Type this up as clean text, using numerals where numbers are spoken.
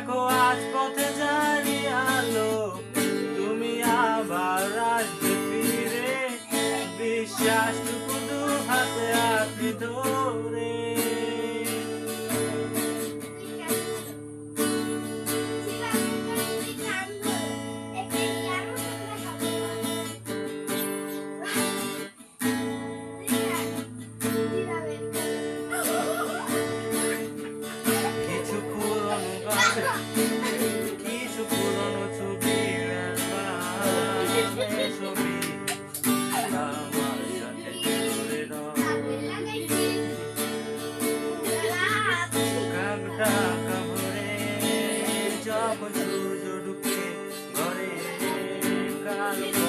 দেখো আজ পথে জানি আলো, তুমি আবার আসবে ফিরে, বিশ্বাসটুকু দু হাতে আঁকড়ে ধরে। কিছু পুরনো গান, কিছু পুরনো ছবির ছবি আমার সাথে জুড়ে রয়। কাকটা কামড়ে যখন সূর্য ঢুকে ঘরে, কালো